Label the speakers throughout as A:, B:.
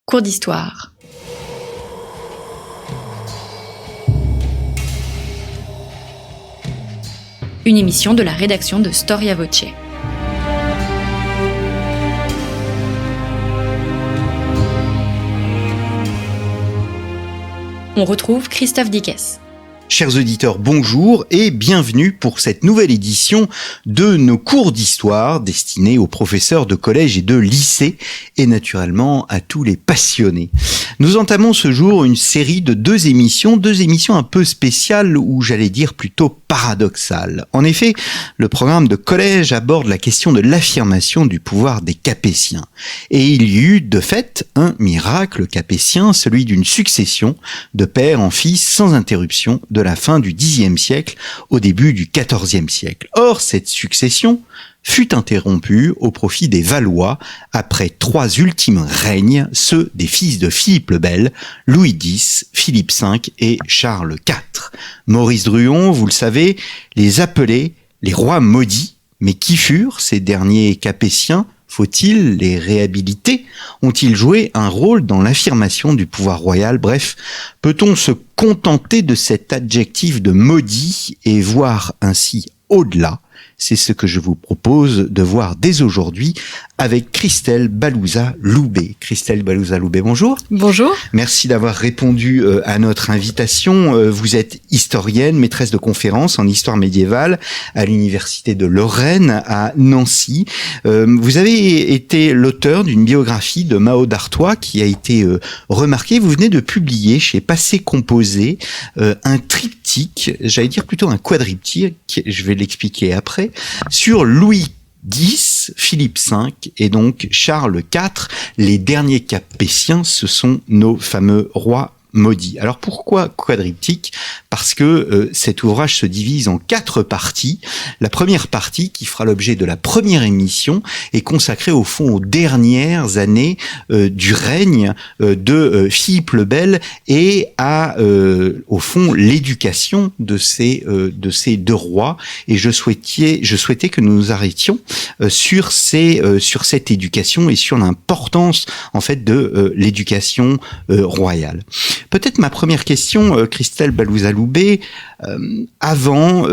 A: Cours d'histoire. Une émission de la rédaction de Storia Voce. On retrouve Christophe Dickès.
B: Chers auditeurs, bonjour et bienvenue pour cette nouvelle édition de nos cours d'histoire destinés aux professeurs de collège et de lycée et naturellement à tous les passionnés. Nous entamons ce jour une série de deux émissions un peu spéciales ou j'allais dire plutôt paradoxales. En effet, le programme de collège aborde la question de l'affirmation du pouvoir des Capétiens. Et il y eut de fait un miracle capétien, celui d'une succession de père en fils sans interruption de la fin du Xe siècle au début du XIVe siècle. Or, cette succession fut interrompue au profit des Valois après trois ultimes règnes, ceux des fils de Philippe le Bel, Louis X, Philippe V et Charles IV. Maurice Druon, vous le savez, les appelait les rois maudits. Mais qui furent ces derniers Capétiens ? Faut-il les réhabiliter ? Ont-ils joué un rôle dans l'affirmation du pouvoir royal ? Bref, peut-on se contenter de cet adjectif de maudit et voir ainsi au-delà ? C'est ce que je vous propose de voir dès aujourd'hui avec Christelle Balouza-Loubet. Christelle Balouza-Loubet, bonjour.
A: Bonjour.
B: Merci d'avoir répondu à notre invitation. Vous êtes historienne, maîtresse de conférences en histoire médiévale à l'université de Lorraine à Nancy. Vous avez été l'auteur d'une biographie de Mao d'Artois qui a été remarquée. Vous venez de publier chez Passé Composé un triptyque, j'allais dire plutôt un quadriptyque, je vais l'expliquer après, sur Louis X, Philippe V et donc Charles IV. Les derniers Capétiens, ce sont nos fameux rois maudits. Alors pourquoi quadriptyque ? Parce que cet ouvrage se divise en 4 parties. La première partie, qui fera l'objet de la première émission, est consacrée au fond aux dernières années du règne de Philippe le Bel et à au fond l'éducation de ces deux rois. Et je souhaitais que nous nous arrêtions sur cette éducation et sur l'importance en fait de l'éducation royale. Peut-être ma première question, Christelle Balouza-Loubet, avant,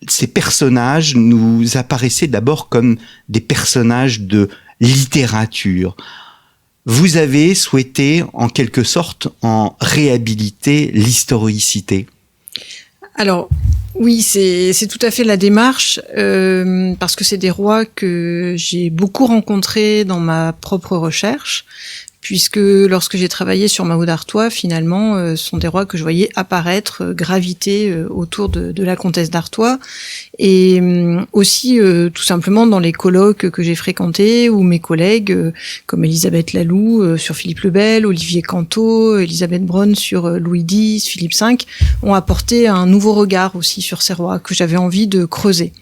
B: ces personnages nous apparaissaient d'abord comme des personnages de littérature. Vous avez souhaité, en quelque sorte, en réhabiliter l'historicité.
C: Alors, oui, c'est tout à fait la démarche, parce que c'est des rois que j'ai beaucoup rencontrés dans ma propre recherche, puisque lorsque j'ai travaillé sur Mao d'Artois, finalement, ce sont des rois que je voyais apparaître, graviter autour de la comtesse d'Artois, et aussi tout simplement dans les colloques que j'ai fréquentés, où mes collègues, comme Elisabeth Laloux sur Philippe le Bel, Olivier Canto, Elisabeth Braun sur Louis X, Philippe V, ont apporté un nouveau regard aussi sur ces rois que j'avais envie de creuser.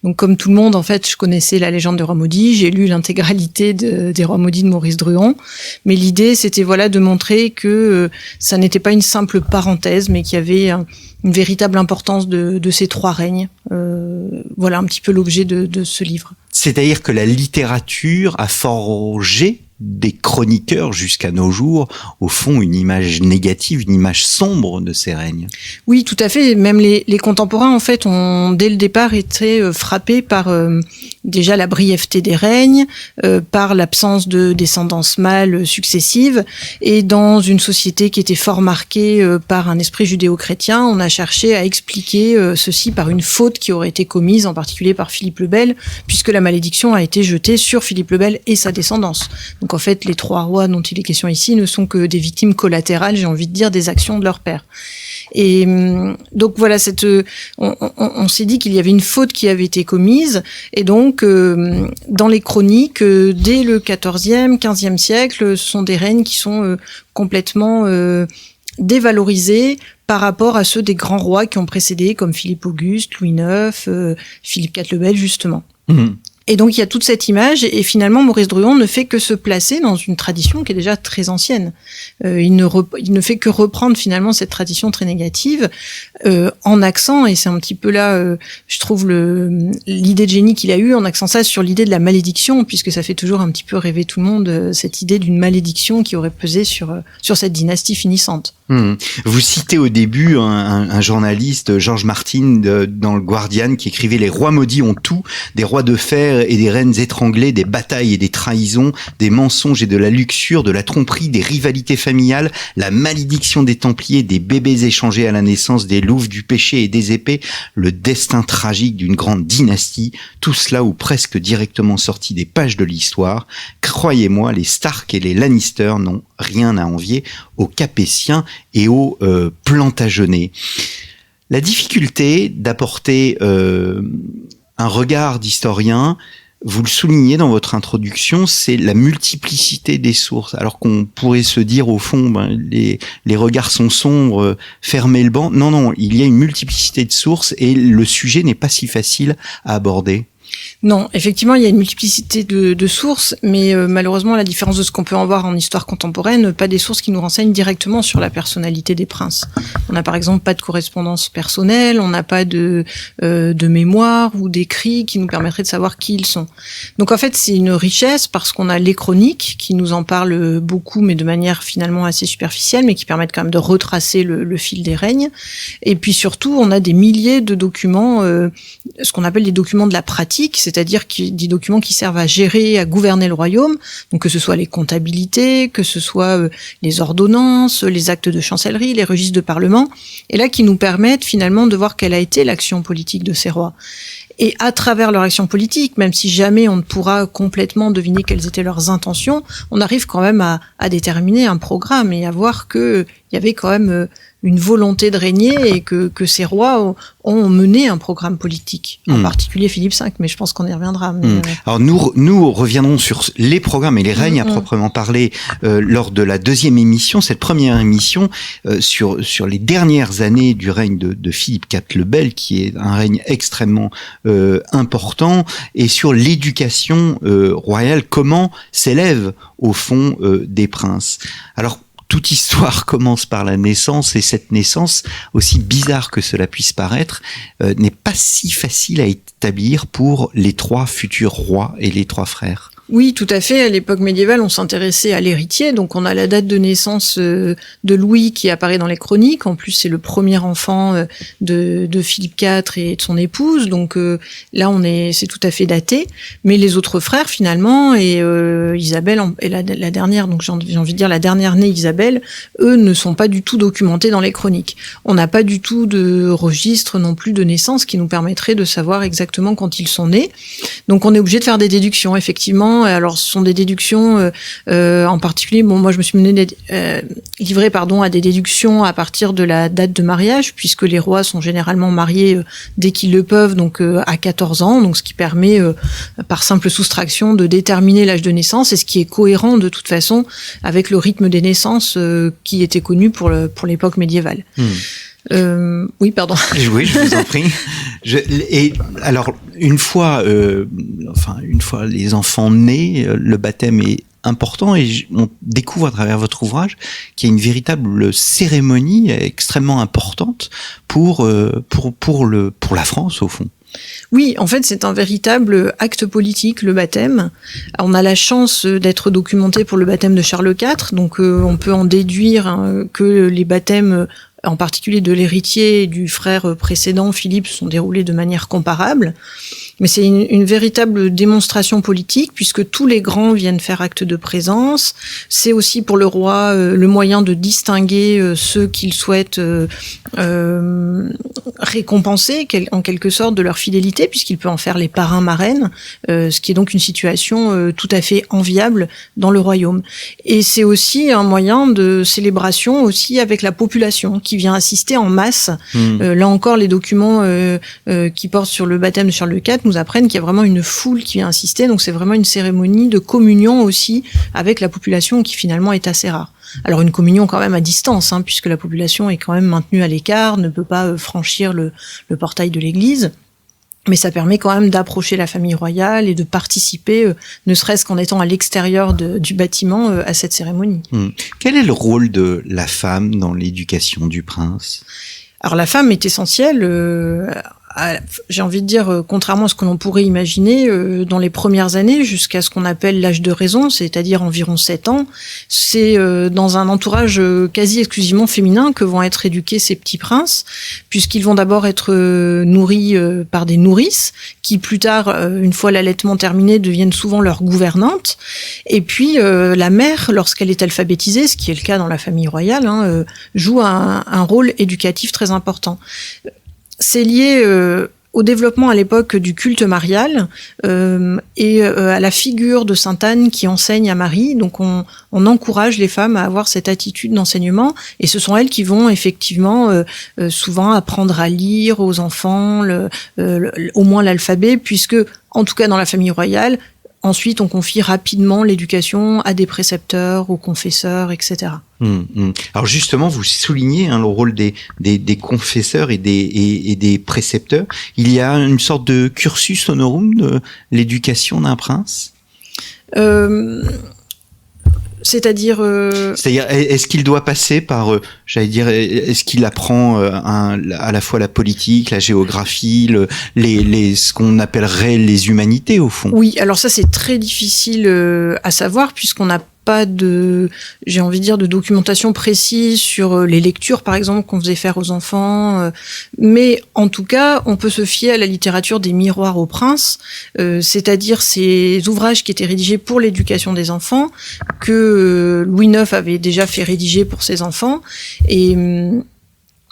C: Donc comme tout le monde, en fait, je connaissais la légende des rois maudits, j'ai lu l'intégralité des rois maudits de Maurice Druon, mais l'idée c'était de montrer que ça n'était pas une simple parenthèse, mais qu'il y avait une véritable importance de ces 3 règnes. Voilà un petit peu l'objet de ce livre.
B: C'est-à-dire que la littérature a forgé des chroniqueurs jusqu'à nos jours, au fond, une image négative, une image sombre de ces règnes.
C: Oui, tout à fait. Même les contemporains, en fait, ont dès le départ été frappés par déjà la brièveté des règnes, par l'absence de descendance mâle successive, et dans une société qui était fort marquée par un esprit judéo-chrétien, on a cherché à expliquer ceci par une faute qui aurait été commise, en particulier par Philippe le Bel, puisque la malédiction a été jetée sur Philippe le Bel et sa descendance. Donc en fait, les 3 rois dont il est question ici ne sont que des victimes collatérales, j'ai envie de dire, des actions de leur père. Et donc voilà, on s'est dit qu'il y avait une faute qui avait été commise, et donc dans les chroniques, dès le XIVe, XVe siècle, ce sont des règnes qui sont complètement dévalorisés par rapport à ceux des grands rois qui ont précédé, comme Philippe Auguste, Louis IX, Philippe IV le Bel, justement. Et donc il y a toute cette image, et finalement Maurice Druon ne fait que se placer dans une tradition qui est déjà très ancienne. Il ne fait que reprendre finalement cette tradition très négative en accent, et c'est un petit peu là, je trouve l'idée de génie qu'il a eue, en accent ça sur l'idée de la malédiction, puisque ça fait toujours un petit peu rêver tout le monde, cette idée d'une malédiction qui aurait pesé sur cette dynastie finissante.
B: Vous citez au début un journaliste, George Martin, dans le Guardian, qui écrivait « Les rois maudits ont tout, des rois de fer et des reines étranglées, des batailles et des trahisons, des mensonges et de la luxure, de la tromperie, des rivalités familiales, la malédiction des Templiers, des bébés échangés à la naissance, des louves du péché et des épées, le destin tragique d'une grande dynastie, tout cela ou presque directement sorti des pages de l'histoire. Croyez-moi, les Stark et les Lannister n'ont rien à envier aux Capétiens et aux Plantagenets. » La difficulté d'apporter un regard d'historien, vous le soulignez dans votre introduction, c'est la multiplicité des sources. Alors qu'on pourrait se dire au fond, les regards sont sombres, fermez le banc. Non, il y a une multiplicité de sources et le sujet n'est pas si facile à aborder.
C: Non, effectivement, il y a une multiplicité de sources, mais malheureusement, à la différence de ce qu'on peut en voir en histoire contemporaine, pas des sources qui nous renseignent directement sur la personnalité des princes. On n'a par exemple pas de correspondance personnelle, on n'a pas de mémoire ou d'écrits qui nous permettraient de savoir qui ils sont. Donc en fait, c'est une richesse parce qu'on a les chroniques qui nous en parlent beaucoup, mais de manière finalement assez superficielle, mais qui permettent quand même de retracer le fil des règnes. Et puis surtout, on a des milliers de documents, ce qu'on appelle les documents de la pratique, c'est-à-dire des documents qui servent à gérer, à gouverner le royaume, donc que ce soit les comptabilités, que ce soit les ordonnances, les actes de chancellerie, les registres de parlement, et là qui nous permettent finalement de voir quelle a été l'action politique de ces rois. Et à travers leur action politique, même si jamais on ne pourra complètement deviner quelles étaient leurs intentions, on arrive quand même à déterminer un programme et à voir qu'il y avait quand même une volonté de régner et que ces rois ont mené un programme politique, en particulier Philippe V, mais je pense qu'on y reviendra. Mais
B: Alors nous reviendrons sur les programmes et les règnes à proprement parler lors de la deuxième émission, cette première émission sur les dernières années du règne de Philippe IV le Bel, qui est un règne extrêmement important, et sur l'éducation royale, comment s'élève au fond des princes. Alors, toute histoire commence par la naissance, et cette naissance, aussi bizarre que cela puisse paraître, n'est pas si facile à établir pour les trois futurs rois et les trois frères.
C: Oui, tout à fait. À l'époque médiévale, on s'intéressait à l'héritier. Donc, on a la date de naissance de Louis qui apparaît dans les chroniques. En plus, c'est le premier enfant de Philippe IV et de son épouse. Donc, là, c'est tout à fait daté. Mais les autres frères, finalement, et Isabelle, et la dernière, donc j'ai envie de dire la dernière née Isabelle, eux ne sont pas du tout documentés dans les chroniques. On n'a pas du tout de registre non plus de naissance qui nous permettrait de savoir exactement quand ils sont nés. Donc, on est obligé de faire des déductions, effectivement. Alors, ce sont des déductions, en particulier, moi, je me suis livrée à des déductions à partir de la date de mariage, puisque les rois sont généralement mariés dès qu'ils le peuvent, donc à 14 ans, donc ce qui permet, par simple soustraction, de déterminer l'âge de naissance, et ce qui est cohérent, de toute façon, avec le rythme des naissances qui était connu pour l'époque médiévale. Oui, pardon.
B: Oui, je vous en prie. Et alors, une fois les enfants nés, le baptême est important, et on découvre à travers votre ouvrage qu'il y a une véritable cérémonie extrêmement importante pour la France, au fond.
C: Oui, en fait, c'est un véritable acte politique, le baptême. On a la chance d'être documenté pour le baptême de Charles IV, donc on peut en déduire que les baptêmes, en particulier de l'héritier et du frère précédent, Philippe, sont déroulés de manière comparable. Mais c'est une véritable démonstration politique, puisque tous les grands viennent faire acte de présence. C'est aussi pour le roi le moyen de distinguer ceux qu'il souhaite récompenser, en quelque sorte, de leur fidélité, puisqu'il peut en faire les parrains marraines, ce qui est donc une situation tout à fait enviable dans le royaume. Et c'est aussi un moyen de célébration aussi avec la population, qui vient assister en masse. Là encore, les documents qui portent sur le baptême de Charles IV nous apprennent qu'il y a vraiment une foule qui vient assister, donc c'est vraiment une cérémonie de communion aussi avec la population qui finalement est assez rare. Alors une communion quand même à distance, puisque la population est quand même maintenue à l'écart, ne peut pas franchir le portail de l'église. Mais ça permet quand même d'approcher la famille royale et de participer, ne serait-ce qu'en étant à l'extérieur du bâtiment, à cette cérémonie.
B: Quel est le rôle de la femme dans l'éducation du prince ?
C: Alors la femme est essentielle, j'ai envie de dire, contrairement à ce que l'on pourrait imaginer, dans les premières années, jusqu'à ce qu'on appelle l'âge de raison, c'est-à-dire environ 7 ans, c'est dans un entourage quasi exclusivement féminin que vont être éduqués ces petits princes, puisqu'ils vont d'abord être nourris par des nourrices, qui plus tard, une fois l'allaitement terminé, deviennent souvent leurs gouvernantes. Et puis la mère, lorsqu'elle est alphabétisée, ce qui est le cas dans la famille royale, joue un rôle éducatif très important. C'est lié au développement à l'époque du culte marial et à la figure de Sainte Anne qui enseigne à Marie. Donc on encourage les femmes à avoir cette attitude d'enseignement et ce sont elles qui vont effectivement souvent apprendre à lire aux enfants, au moins l'alphabet, puisque en tout cas dans la famille royale, ensuite, on confie rapidement l'éducation à des précepteurs, aux confesseurs, etc.
B: Alors justement, vous soulignez le rôle des confesseurs et des précepteurs. Il y a une sorte de cursus honorum de l'éducation d'un prince ?
C: C'est-à-dire,
B: est-ce qu'il doit passer par, est-ce qu'il apprend à la fois la politique, la géographie, ce qu'on appellerait les humanités au fond ?
C: Oui, alors ça c'est très difficile à savoir puisqu'on n'a pas de documentation précise sur les lectures, par exemple, qu'on faisait faire aux enfants. Mais en tout cas, on peut se fier à la littérature des miroirs au prince, c'est-à-dire ces ouvrages qui étaient rédigés pour l'éducation des enfants, que Louis IX avait déjà fait rédiger pour ses enfants, et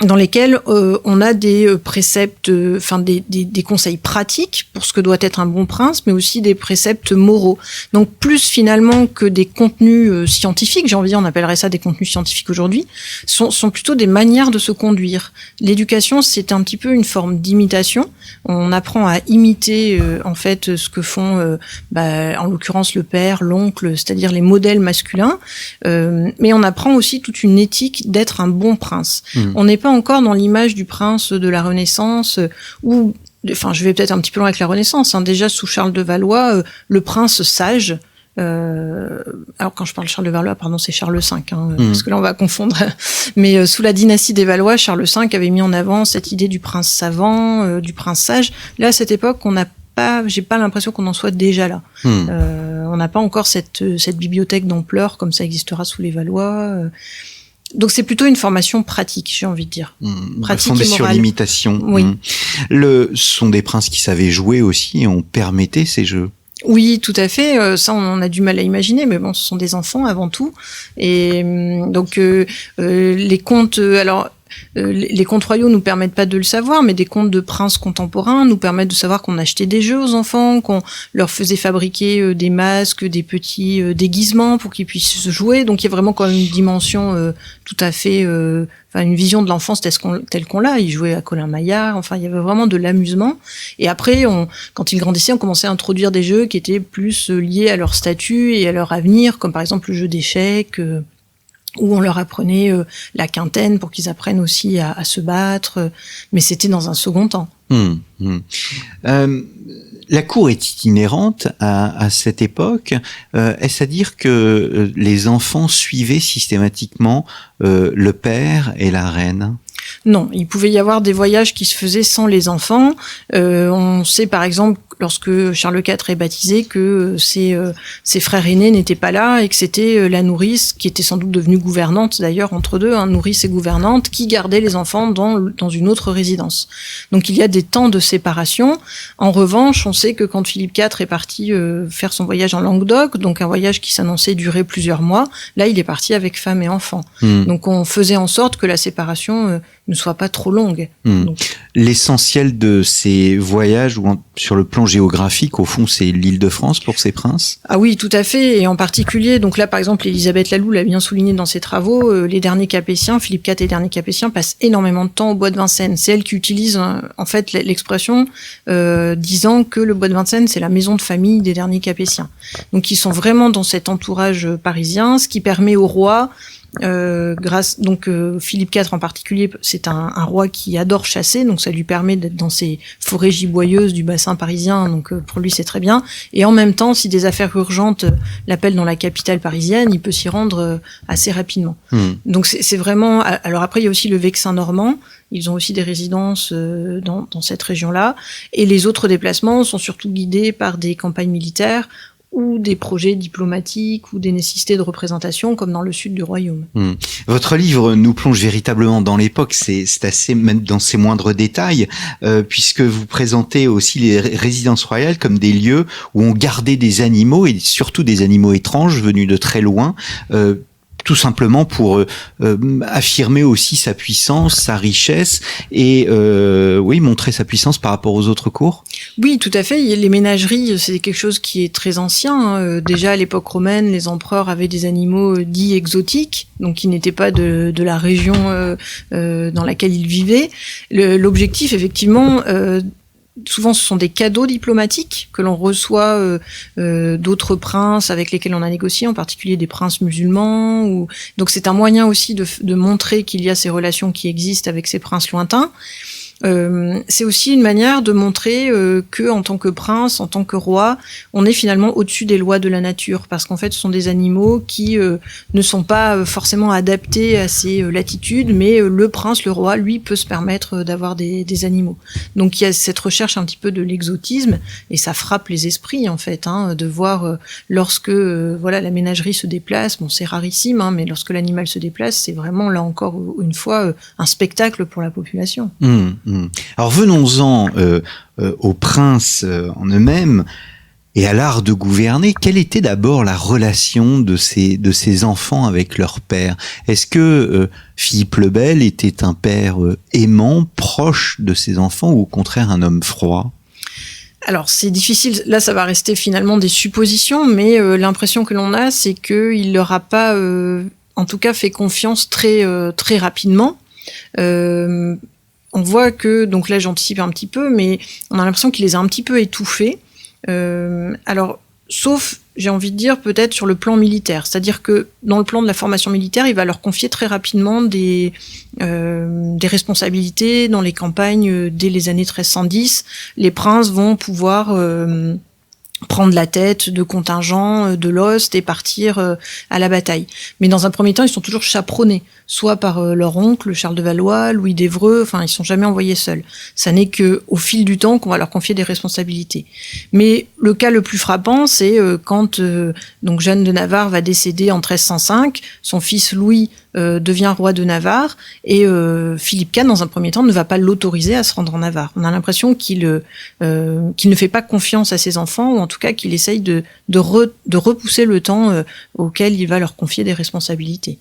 C: dans lesquels on a des préceptes, des conseils pratiques pour ce que doit être un bon prince, mais aussi des préceptes moraux. Donc plus finalement que des contenus scientifiques, j'ai envie de dire, on appellerait ça des contenus scientifiques aujourd'hui, sont plutôt des manières de se conduire. L'éducation, c'est un petit peu une forme d'imitation. On apprend à imiter en fait ce que font, en l'occurrence le père, l'oncle, c'est-à-dire les modèles masculins, mais on apprend aussi toute une éthique d'être un bon prince. On n'est pas encore dans l'image du prince de la Renaissance où, je vais peut-être un petit peu loin avec la Renaissance, déjà sous Charles de Valois, le prince sage, alors quand je parle de Charles de Valois, pardon, c'est Charles V, parce que là on va confondre, mais sous la dynastie des Valois, Charles V avait mis en avant cette idée du prince savant, du prince sage. Là, à cette époque, j'ai pas l'impression qu'on en soit déjà là. On n'a pas encore cette bibliothèque d'ampleur comme ça existera sous les Valois. Donc c'est plutôt une formation pratique, j'ai envie de dire. Pratique
B: fondée
C: et morale.
B: Sur l'imitation.
C: Oui.
B: Ce sont des princes qui savaient jouer aussi et on permettait ces jeux.
C: Oui, tout à fait. Ça, on a du mal à imaginer, mais bon, ce sont des enfants avant tout. Et donc les contes, les contes royaux nous permettent pas de le savoir, mais des contes de princes contemporains nous permettent de savoir qu'on achetait des jeux aux enfants, qu'on leur faisait fabriquer des masques, des petits déguisements pour qu'ils puissent se jouer. Donc il y a vraiment quand même une dimension tout à fait, une vision de l'enfance telle qu'on l'a. Ils jouaient à Colin Maillard. Enfin, il y avait vraiment de l'amusement. Et après, quand ils grandissaient, on commençait à introduire des jeux qui étaient plus liés à leur statut et à leur avenir, comme par exemple le jeu d'échecs. Où on leur apprenait la quintaine pour qu'ils apprennent aussi à se battre, mais c'était dans un second temps.
B: La cour est itinérante à cette époque. Est-ce à dire que les enfants suivaient systématiquement le père et la reine ?
C: Non, il pouvait y avoir des voyages qui se faisaient sans les enfants. On sait par exemple, lorsque Charles IV est baptisé, que ses frères aînés n'étaient pas là et que c'était la nourrice, qui était sans doute devenue gouvernante d'ailleurs entre deux, nourrice et gouvernante, qui gardait les enfants dans une autre résidence. Donc il y a des temps de séparation. En revanche, on sait que quand Philippe IV est parti faire son voyage en Languedoc, donc un voyage qui s'annonçait durer plusieurs mois, là il est parti avec femme et enfants. Donc on faisait en sorte que la séparation ne soit pas trop longue. Donc,
B: l'essentiel de ces voyages, sur le plan géographique, au fond, c'est l'Île-de-France pour ces princes ?
C: Ah oui, tout à fait. Et en particulier, donc là, par exemple, Elisabeth Laloux l'a bien souligné dans ses travaux, les derniers Capétiens, Philippe IV et les derniers Capétiens passent énormément de temps au bois de Vincennes. C'est elle qui utilise, en fait, l'expression disant que le bois de Vincennes, c'est la maison de famille des derniers Capétiens. Donc, ils sont vraiment dans cet entourage parisien, ce qui permet au roi Philippe IV en particulier, c'est un roi qui adore chasser, donc ça lui permet d'être dans ces forêts giboyeuses du bassin parisien, donc pour lui c'est très bien. Et en même temps, si des affaires urgentes l'appellent dans la capitale parisienne, il peut s'y rendre assez rapidement. Donc c'est vraiment... Alors après, il y a aussi le Vexin normand. Ils ont aussi des résidences dans cette région-là. Et les autres déplacements sont surtout guidés par des campagnes militaires ou des projets diplomatiques ou des nécessités de représentation, comme dans le sud du royaume.
B: Votre livre nous plonge véritablement dans l'époque, c'est assez, même dans ses moindres détails, puisque vous présentez aussi les résidences royales comme des lieux où on gardait des animaux, et surtout des animaux étranges venus de très loin, tout simplement pour affirmer aussi sa puissance, sa richesse et montrer sa puissance par rapport aux autres cours.
C: Oui, tout à fait. Les ménageries, c'est quelque chose qui est très ancien. Déjà à l'époque romaine, les empereurs avaient des animaux dits exotiques, donc qui n'étaient pas de la région dans laquelle ils vivaient. L'objectif, effectivement, souvent, ce sont des cadeaux diplomatiques que l'on reçoit d'autres princes avec lesquels on a négocié, en particulier des princes musulmans. Donc, c'est un moyen aussi de montrer qu'il y a ces relations qui existent avec ces princes lointains. C'est aussi une manière de montrer que, en tant que prince, en tant que roi, on est finalement au-dessus des lois de la nature, parce qu'en fait, ce sont des animaux qui ne sont pas forcément adaptés à ces latitudes, mais le prince, le roi, lui, peut se permettre d'avoir des animaux. Donc, il y a cette recherche un petit peu de l'exotisme, et ça frappe les esprits, en fait, de voir lorsque la ménagerie se déplace. Bon, c'est rarissime, mais lorsque l'animal se déplace, c'est vraiment, là encore une fois, un spectacle pour la population.
B: Alors venons-en aux princes en eux-mêmes et à l'art de gouverner. Quelle était d'abord la relation de ces enfants avec leur père? Est-ce que Philippe le Bel était un père aimant, proche de ses enfants, ou au contraire un homme froid?
C: Alors c'est difficile, là ça va rester finalement des suppositions, mais l'impression que l'on a, c'est qu'il leur a pas, en tout cas, fait confiance très rapidement. On voit que, donc là j'anticipe un petit peu, mais on a l'impression qu'il les a un petit peu étouffés. Alors, sauf, j'ai envie de dire, peut-être sur le plan militaire. C'est-à-dire que dans le plan de la formation militaire, il va leur confier très rapidement des responsabilités dans les campagnes dès les années 1310. Les princes vont pouvoir prendre la tête de contingents de l'Ost et partir à la bataille. Mais dans un premier temps, ils sont toujours chaperonnés, soit par leur oncle, Charles de Valois, Louis d'Évreux, enfin, ils sont jamais envoyés seuls. Ça n'est que au fil du temps qu'on va leur confier des responsabilités. Mais le cas le plus frappant, c'est quand donc Jeanne de Navarre va décéder en 1305, son fils Louis devient roi de Navarre, et Philippe IV, dans un premier temps, ne va pas l'autoriser à se rendre en Navarre. On a l'impression qu'il ne fait pas confiance à ses enfants, ou en tout cas qu'il essaye de repousser le temps auquel il va leur confier des responsabilités.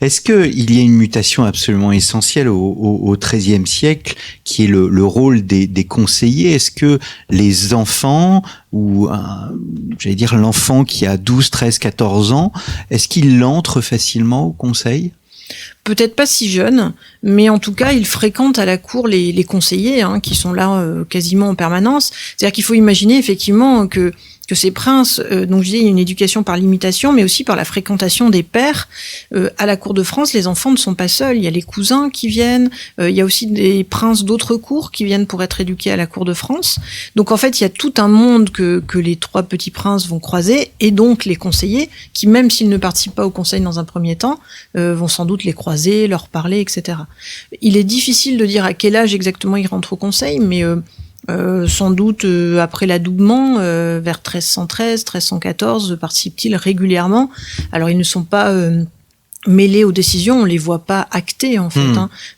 B: Est-ce qu'il y a une mutation absolument essentielle au XIIIe siècle, qui est le rôle des conseillers? Est-ce que les enfants, ou j'allais dire l'enfant qui a 12, 13, 14 ans, est-ce qu'il entre facilement au conseil?
C: Peut-être pas si jeune, mais en tout cas, il fréquente à la cour les conseillers, qui sont là quasiment en permanence. C'est-à-dire qu'il faut imaginer effectivement que ces princes, donc je dis, il y a une éducation par l'imitation, mais aussi par la fréquentation des pairs. À la cour de France, les enfants ne sont pas seuls. Il y a les cousins qui viennent. Il y a aussi des princes d'autres cours qui viennent pour être éduqués à la cour de France. Donc en fait, il y a tout un monde que les trois petits princes vont croiser, et donc les conseillers, qui même s'ils ne participent pas au conseil dans un premier temps, vont sans doute les croiser, leur parler, etc. Il est difficile de dire à quel âge exactement ils rentrent au conseil, mais sans doute après l'adoubement, vers 1313, 1314, participent-ils régulièrement. Alors ils ne sont pas mêlés aux décisions, on les voit pas actées en fait,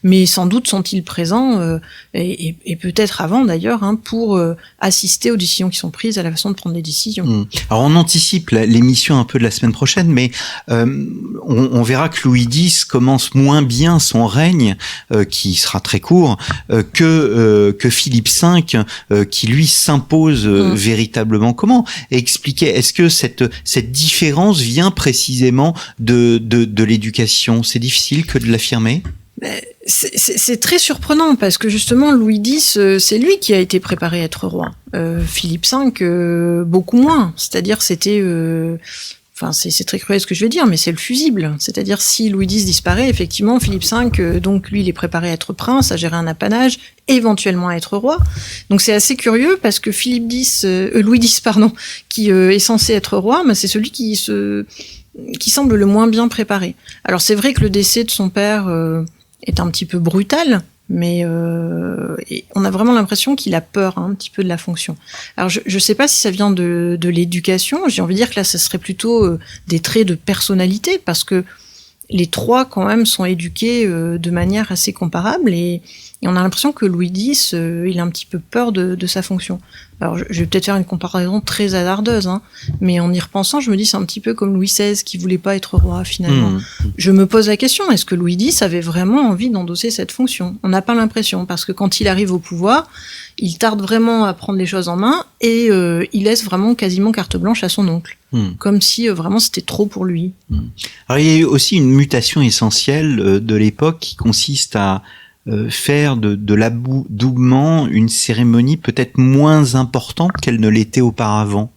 C: mais sans doute sont-ils présents et peut-être avant d'ailleurs pour assister aux décisions qui sont prises, à la façon de prendre des décisions.
B: Alors on anticipe l'émission un peu de la semaine prochaine, mais on verra que Louis X commence moins bien son règne, qui sera très court, que Philippe V, qui lui s'impose véritablement. Comment expliquer? Est-ce que cette différence vient précisément de l'éducation? C'est difficile que de l'affirmer?
C: C'est très surprenant, parce que justement Louis X, c'est lui qui a été préparé à être roi. Philippe V, beaucoup moins. C'est-à-dire c'était enfin c'est très cruel ce que je vais dire, mais c'est le fusible. C'est-à-dire si Louis X disparaît, effectivement, Philippe V, donc lui, il est préparé à être prince, à gérer un apanage, éventuellement à être roi. Donc c'est assez curieux parce que Louis X, qui est censé être roi, mais c'est celui qui semble le moins bien préparé. Alors c'est vrai que le décès de son père est un petit peu brutal, mais on a vraiment l'impression qu'il a peur un petit peu de la fonction. Alors je sais pas si ça vient de l'éducation, j'ai envie de dire que là ça serait plutôt des traits de personnalité, parce que les trois quand même sont éduqués de manière assez comparable, et on a l'impression que Louis X, il a un petit peu peur de sa fonction. Alors je vais peut-être faire une comparaison très hasardeuse, mais en y repensant, je me dis c'est un petit peu comme Louis XVI qui voulait pas être roi finalement. Je me pose la question, est-ce que Louis X avait vraiment envie d'endosser cette fonction ? On n'a pas l'impression, parce que quand il arrive au pouvoir, il tarde vraiment à prendre les choses en main, et il laisse vraiment quasiment carte blanche à son oncle. Comme si vraiment c'était trop pour lui.
B: Alors il y a eu aussi une mutation essentielle de l'époque qui consiste à faire de l'adoubement une cérémonie peut-être moins importante qu'elle ne l'était auparavant.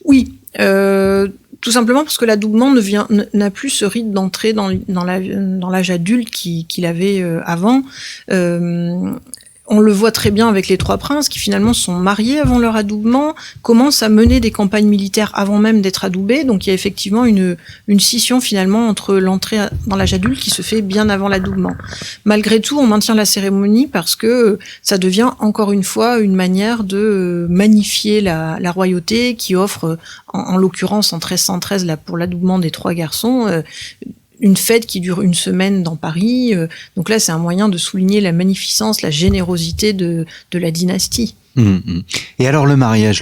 C: Oui, tout simplement parce que l'adoubement n'a plus ce rite d'entrée dans l'âge adulte qu'il avait avant. On le voit très bien avec les trois princes qui finalement sont mariés avant leur adoubement, commencent à mener des campagnes militaires avant même d'être adoubés. Donc il y a effectivement une scission finalement entre l'entrée dans l'âge adulte qui se fait bien avant l'adoubement. Malgré tout, on maintient la cérémonie parce que ça devient encore une fois une manière de magnifier la royauté qui offre, en l'occurrence en 1313 là, pour l'adoubement des trois garçons, une fête qui dure une semaine dans Paris. Donc là, c'est un moyen de souligner la magnificence, la générosité de la dynastie.
B: Et alors le mariage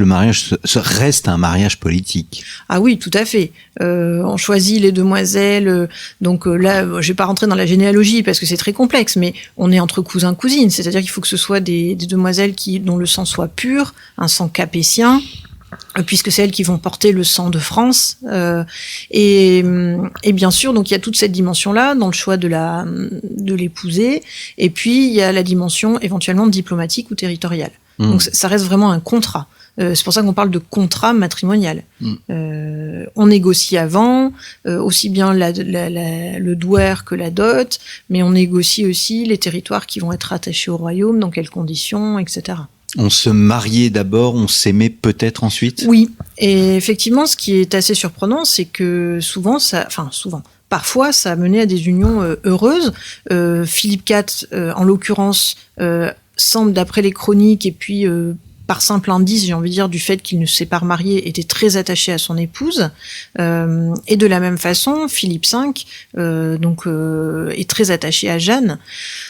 B: reste un mariage politique.
C: Ah oui, tout à fait. On choisit les demoiselles. Donc là, je vais pas rentrer dans la généalogie parce que c'est très complexe, mais on est entre cousins-cousines. C'est-à-dire qu'il faut que ce soit des demoiselles dont le sang soit pur, un sang capétien, puisque c'est elles qui vont porter le sang de France, et bien sûr donc il y a toute cette dimension là dans le choix de l'épouser, et puis il y a la dimension éventuellement diplomatique ou territoriale. Donc ça reste vraiment un contrat. C'est pour ça qu'on parle de contrat matrimonial. On négocie avant, aussi bien le douaire que la dot, mais on négocie aussi les territoires qui vont être attachés au royaume, dans quelles conditions, etc.
B: On se mariait d'abord, on s'aimait peut-être ensuite ?
C: Oui, et effectivement, ce qui est assez surprenant, c'est que parfois, ça a mené à des unions heureuses. Philippe IV, en l'occurrence, semble, d'après les chroniques, et puis par simple indice, j'ai envie de dire, du fait qu'il ne s'est pas remarié, était très attaché à son épouse. Et de la même façon, Philippe V est très attaché à Jeanne.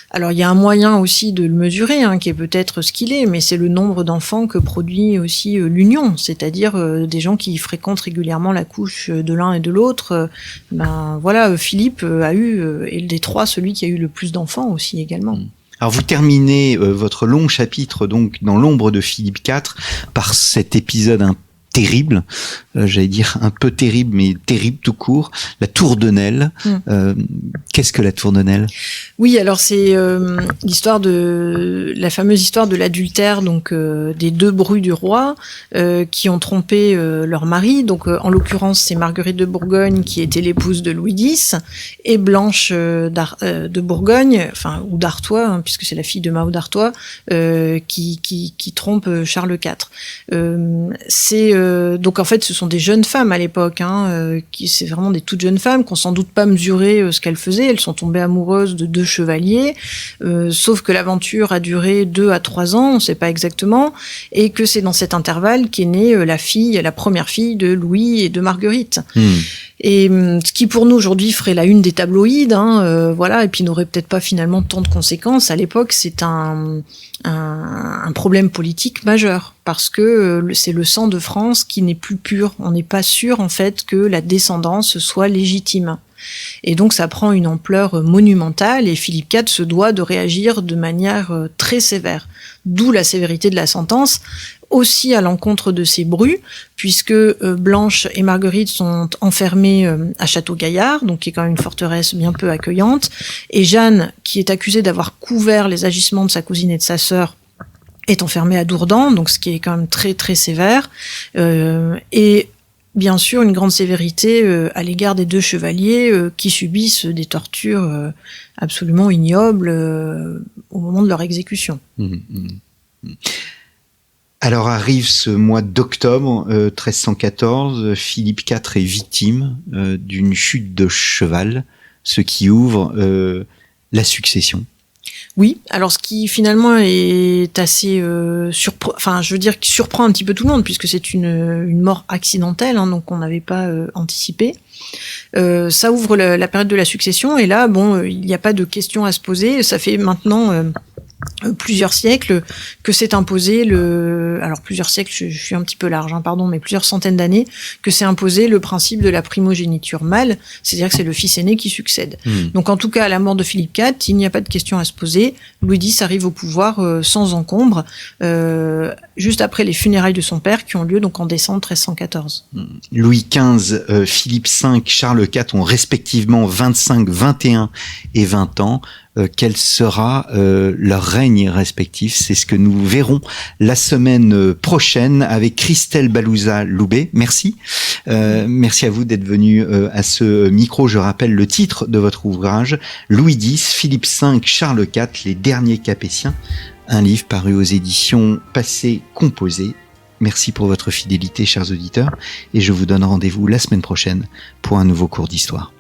C: Alors il y a un moyen aussi de le mesurer, qui est peut-être ce qu'il est, mais c'est le nombre d'enfants que produit aussi l'union, c'est-à-dire des gens qui fréquentent régulièrement la couche de l'un et de l'autre. Philippe a eu, et des trois, celui qui a eu le plus d'enfants aussi également.
B: Alors vous terminez votre long chapitre donc dans l'ombre de Philippe IV par cet épisode terrible, j'allais dire un peu terrible, mais terrible tout court, la tour de Nesle. Qu'est-ce que la tour de Nesle ?
C: Oui, alors c'est la fameuse histoire de l'adultère, donc des deux brues du roi qui ont trompé leur mari. Donc en l'occurrence, c'est Marguerite de Bourgogne qui était l'épouse de Louis X, et Blanche de Bourgogne, ou d'Artois, puisque c'est la fille de Mao d'Artois, qui trompe Charles IV. Donc en fait, ce sont des jeunes femmes à l'époque, c'est vraiment des toutes jeunes femmes qui ont sans doute pas mesuré ce qu'elles faisaient. Elles sont tombées amoureuses de deux chevaliers, sauf que l'aventure a duré 2 à 3 ans, on ne sait pas exactement, et que c'est dans cet intervalle qu'est née la première fille de Louis et de Marguerite. Et ce qui pour nous aujourd'hui ferait la une des tabloïds, et puis n'aurait peut-être pas finalement tant de conséquences. À l'époque, c'est un problème politique majeur, parce que c'est le sang de France qui n'est plus pur. On n'est pas sûr en fait que la descendance soit légitime. Et donc ça prend une ampleur monumentale, et Philippe IV se doit de réagir de manière très sévère. D'où la sévérité de la sentence, aussi à l'encontre de ces brus, puisque Blanche et Marguerite sont enfermées à Château-Gaillard, donc qui est quand même une forteresse bien peu accueillante, et Jeanne, qui est accusée d'avoir couvert les agissements de sa cousine et de sa sœur, est enfermée à Dourdan, donc ce qui est quand même très très sévère. Et bien sûr une grande sévérité à l'égard des 2 chevaliers qui subissent des tortures absolument ignobles au moment de leur exécution.
B: Alors arrive ce mois d'octobre 1314, Philippe IV est victime d'une chute de cheval, ce qui ouvre la succession.
C: Oui, alors ce qui finalement est assez qui surprend un petit peu tout le monde, puisque c'est une mort accidentelle, donc on n'avait pas anticipé. Ça ouvre la période de la succession, et là, il n'y a pas de question à se poser. Ça fait maintenant plusieurs siècles que s'est imposé plusieurs siècles, je suis un petit peu large, mais plusieurs centaines d'années que s'est imposé le principe de la primogéniture mâle, c'est-à-dire que c'est le fils aîné qui succède. Donc en tout cas, à la mort de Philippe IV, il n'y a pas de question à se poser. Louis X arrive au pouvoir sans encombre, juste après les funérailles de son père qui ont lieu donc en décembre 1314.
B: Louis XV, Philippe V, Charles IV ont respectivement 25, 21 et 20 ans. Quel sera leur règne respectif? C'est ce que nous verrons la semaine prochaine avec Christelle Balouza-Loubet. Merci. Merci à vous d'être venu à ce micro. Je rappelle le titre de votre ouvrage, Louis X, Philippe V, Charles IV, les derniers Capétiens. Un livre paru aux éditions Passé Composé. Merci pour votre fidélité, chers auditeurs, et je vous donne rendez-vous la semaine prochaine pour un nouveau cours d'histoire.